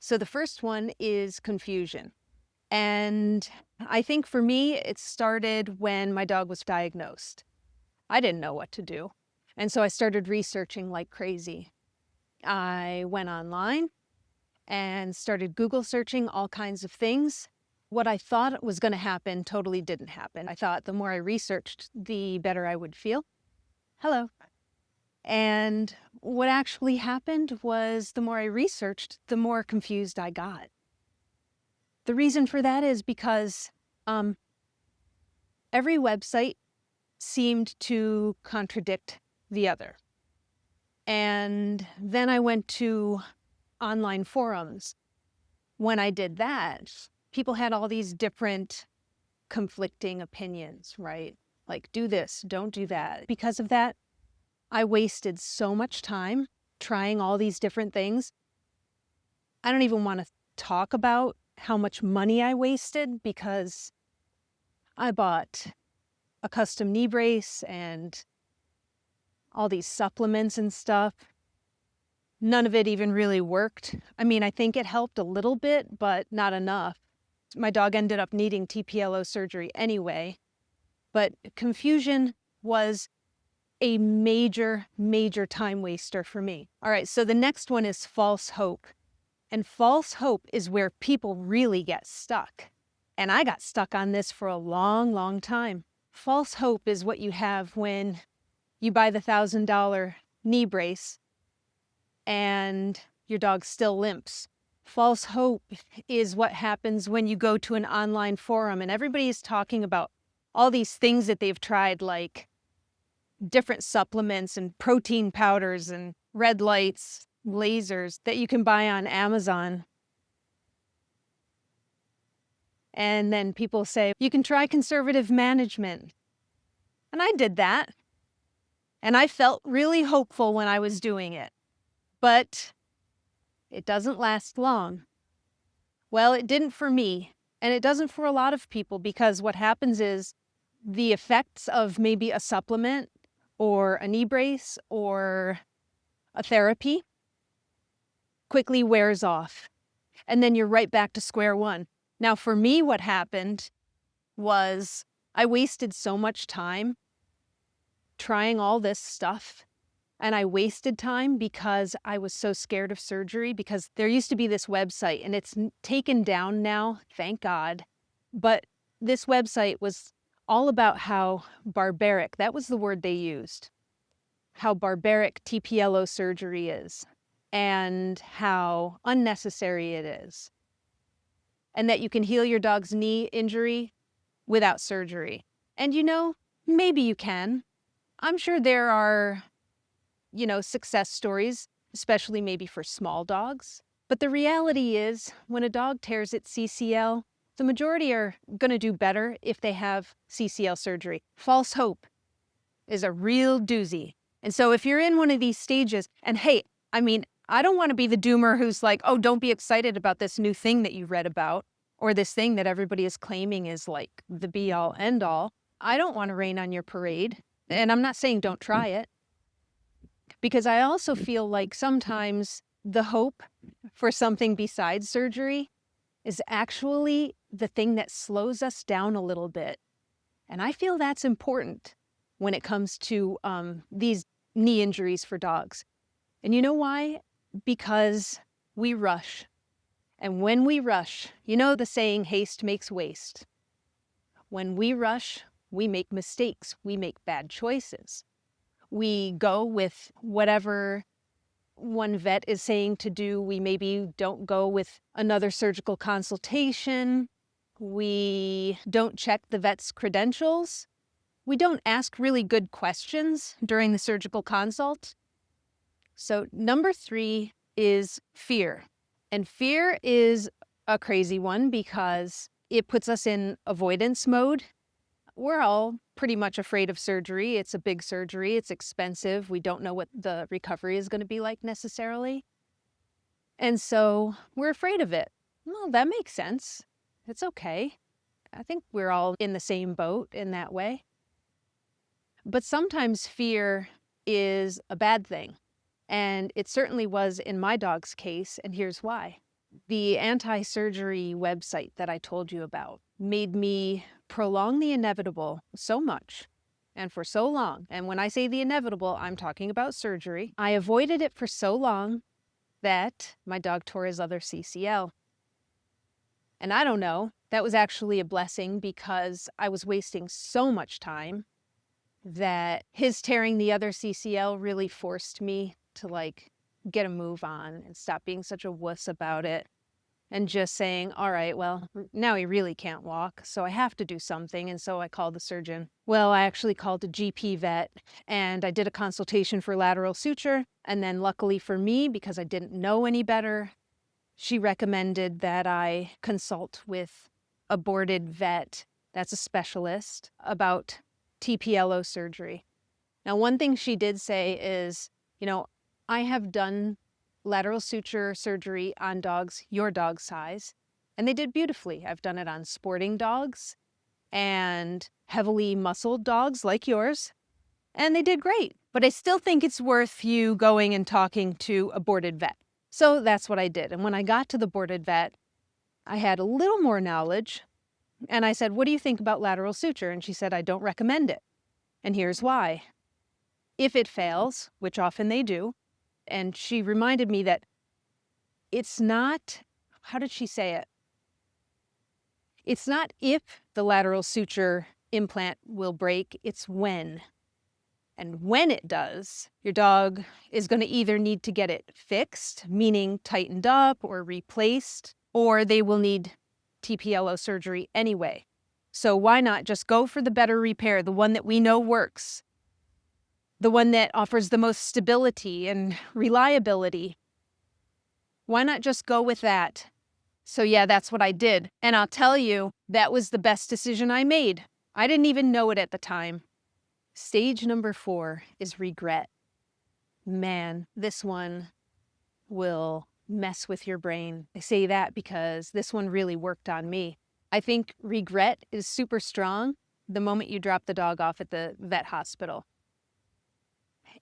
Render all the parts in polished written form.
So the first one is confusion. And I think for me, it started when my dog was diagnosed. I didn't know what to do. And so I started researching like crazy. I went online and started Google searching all kinds of things. What I thought was going to happen totally didn't happen. I thought the more I researched, the better I would feel. Hello. And what actually happened was the more I researched, the more confused I got. The reason for that is because every website seemed to contradict the other. And then I went to online forums. When I did that, people had all these different conflicting opinions, right? Like, do this, don't do that. Because of that, I wasted so much time trying all these different things. I don't even want to talk about how much money I wasted because I bought a custom knee brace and all these supplements and stuff. None of it even really worked. I mean, I think it helped a little bit, but not enough. My dog ended up needing TPLO surgery anyway. But confusion was a major, major time waster for me. All right, so the next one is false hope. And false hope is where people really get stuck. And I got stuck on this for a long, long time. False hope is what you have when you buy the $1,000 knee brace and your dog still limps. False hope is what happens when you go to an online forum and everybody is talking about all these things that they've tried, like different supplements and protein powders and red lights, lasers that you can buy on Amazon. And then people say, you can try conservative management. And I did that. And I felt really hopeful when I was doing it. But it doesn't last long. Well, it didn't for me. And it doesn't for a lot of people, because what happens is the effects of maybe a supplement or a knee brace or a therapy quickly wears off. And then you're right back to square one. Now, for me, what happened was I wasted so much time trying all this stuff. And I wasted time because I was so scared of surgery, because there used to be this website and it's taken down now, thank God. But this website was all about how barbaric, that was the word they used, how barbaric TPLO surgery is and how unnecessary it is. And that you can heal your dog's knee injury without surgery. And maybe you can. I'm sure there are success stories, especially maybe for small dogs. But the reality is, when a dog tears its CCL, the majority are going to do better if they have CCL surgery. False hope is a real doozy. And so if you're in one of these stages, and hey, I don't want to be the doomer who's like, oh, don't be excited about this new thing that you read about, or this thing that everybody is claiming is like the be-all, end-all. I don't want to rain on your parade. And I'm not saying don't try it. Because I also feel like sometimes the hope for something besides surgery is actually the thing that slows us down a little bit. And I feel that's important when it comes to these knee injuries for dogs. And you know why? Because we rush. And when we rush, the saying, haste makes waste. When we rush, we make mistakes. We make bad choices. We go with whatever one vet is saying to do. We maybe don't go with another surgical consultation. We don't check the vet's credentials. We don't ask really good questions during the surgical consult. So number 3 is fear. And fear is a crazy one because it puts us in avoidance mode. We're all pretty much afraid of surgery. It's a big surgery. It's expensive. We don't know what the recovery is going to be like necessarily. And so we're afraid of it. Well, that makes sense. It's okay. I think we're all in the same boat in that way. But sometimes fear is a bad thing. And it certainly was in my dog's case, and here's why. The anti-surgery website that I told you about made me prolong the inevitable so much and for so long. And when I say the inevitable, I'm talking about surgery. I avoided it for so long that my dog tore his other CCL. And I don't know, that was actually a blessing because I was wasting so much time that his tearing the other CCL really forced me to get a move on and stop being such a wuss about it. And just saying, all right, well, now he really can't walk, so I have to do something. And so I called the surgeon. Well, I actually called a GP vet and I did a consultation for lateral suture. And then luckily for me, because I didn't know any better, she recommended that I consult with a boarded vet that's a specialist about TPLO surgery. Now, one thing she did say is, I have done lateral suture surgery on dogs your dog size, and they did beautifully. I've done it on sporting dogs and heavily muscled dogs like yours, and they did great. But I still think it's worth you going and talking to a boarded vet. So that's what I did. And when I got to the boarded vet, I had a little more knowledge, and I said, what do you think about lateral suture? And she said, I don't recommend it. And here's why. If it fails, which often they do, and she reminded me that it's not, how did she say it? It's not if the lateral suture implant will break, it's when. And when it does, your dog is going to either need to get it fixed, meaning tightened up or replaced, or they will need TPLO surgery anyway. So why not just go for the better repair, the one that we know works, the one that offers the most stability and reliability? Why not just go with that? So yeah, that's what I did. And I'll tell you, that was the best decision I made. I didn't even know it at the time. Stage number 4 is regret. Man, this one will mess with your brain. I say that because this one really worked on me. I think regret is super strong the moment you drop the dog off at the vet hospital.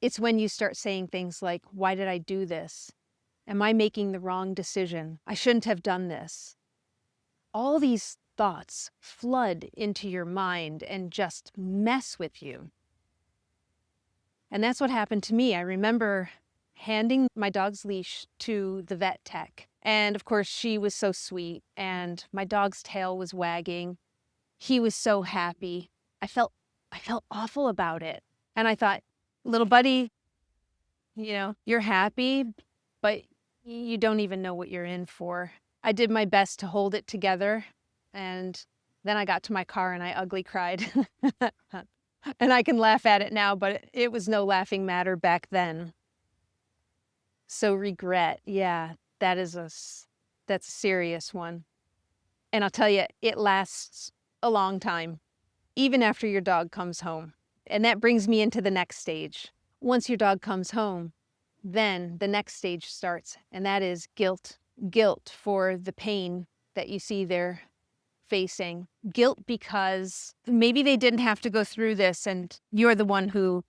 It's when you start saying things like, why did I do this? Am I making the wrong decision? I shouldn't have done this. All these thoughts flood into your mind and just mess with you. And that's what happened to me. I remember handing my dog's leash to the vet tech. And of course, she was so sweet, and my dog's tail was wagging. He was so happy. I felt awful about it. And I thought, little buddy, you're happy, but you don't even know what you're in for. I did my best to hold it together, and then I got to my car and I ugly cried. And I can laugh at it now, but it was no laughing matter back then. So regret, yeah, that's a serious one. And I'll tell you, it lasts a long time, even after your dog comes home. And that brings me into the next stage. Once your dog comes home, then the next stage starts, and that is guilt. Guilt for the pain that you see they're facing. Guilt because maybe they didn't have to go through this and you're the one who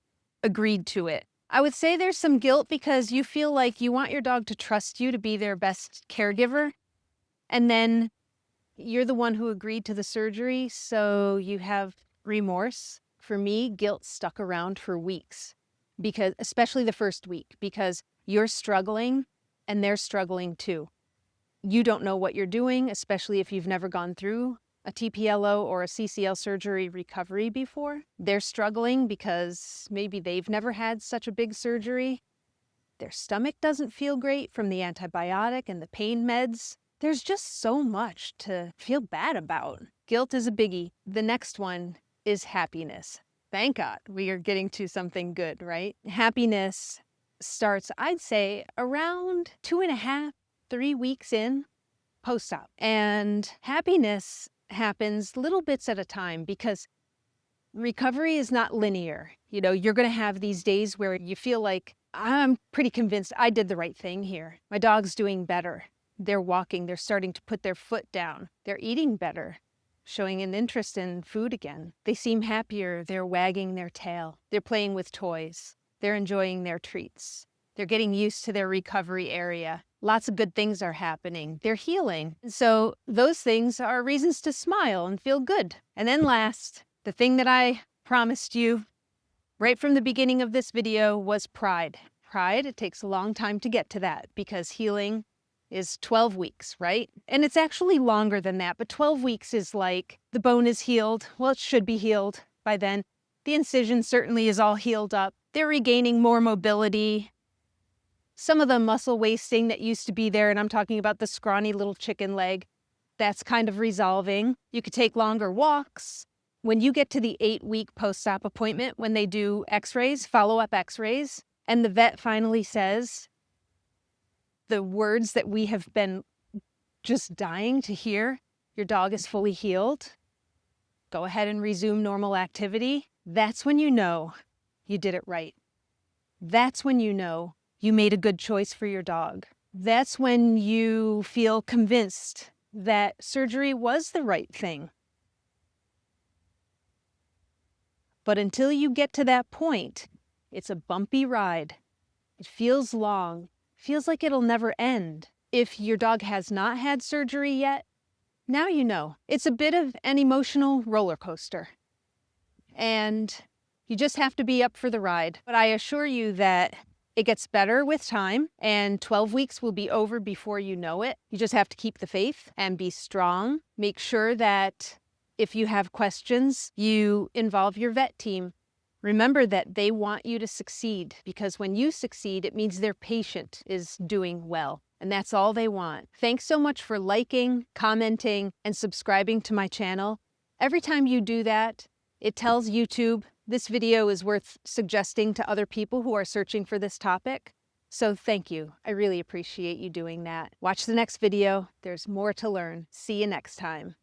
agreed to it. I would say there's some guilt because you feel like you want your dog to trust you to be their best caregiver, and then you're the one who agreed to the surgery, so you have remorse. For me, guilt stuck around for weeks, because especially the first week, because you're struggling and they're struggling too. You don't know what you're doing, especially if you've never gone through a TPLO or a CCL surgery recovery before. They're struggling because maybe they've never had such a big surgery. Their stomach doesn't feel great from the antibiotic and the pain meds. There's just so much to feel bad about. Guilt is a biggie. The next one is happiness. Thank God we are getting to something good, right? Happiness starts, I'd say, around 2.5, 3 weeks in post-op. And happiness happens little bits at a time because recovery is not linear. You're going to have these days where you feel like, I'm pretty convinced I did the right thing here. My dog's doing better. They're walking. They're starting to put their foot down. They're eating better, showing an interest in food again. They seem happier. They're wagging their tail. They're playing with toys. They're enjoying their treats. They're getting used to their recovery area. Lots of good things are happening. They're healing. And so those things are reasons to smile and feel good. And then last, the thing that I promised you right from the beginning of this video was pride. Pride, it takes a long time to get to that because healing is 12 weeks, right? And it's actually longer than that, but 12 weeks is like the bone is healed. Well, it should be healed by then. The incision certainly is all healed up. They're regaining more mobility. Some of the muscle wasting that used to be there, and I'm talking about the scrawny little chicken leg, that's kind of resolving. You could take longer walks. When you get to the 8-week post-op appointment, when they do x-rays, follow-up x-rays, and the vet finally says the words that we have been just dying to hear, your dog is fully healed, go ahead and resume normal activity, that's when you know you did it right. That's when you know you made a good choice for your dog. That's when you feel convinced that surgery was the right thing. But until you get to that point, it's a bumpy ride. It feels long. Feels like it'll never end. If your dog has not had surgery yet, now you know. It's a bit of an emotional roller coaster. And you just have to be up for the ride. But I assure you that it gets better with time, and 12 weeks will be over before you know it. You just have to keep the faith and be strong. Make sure that if you have questions, you involve your vet team. Remember that they want you to succeed, because when you succeed, it means their patient is doing well. And that's all they want. Thanks so much for liking, commenting, and subscribing to my channel. Every time you do that, it tells YouTube this video is worth suggesting to other people who are searching for this topic. So thank you. I really appreciate you doing that. Watch the next video. There's more to learn. See you next time.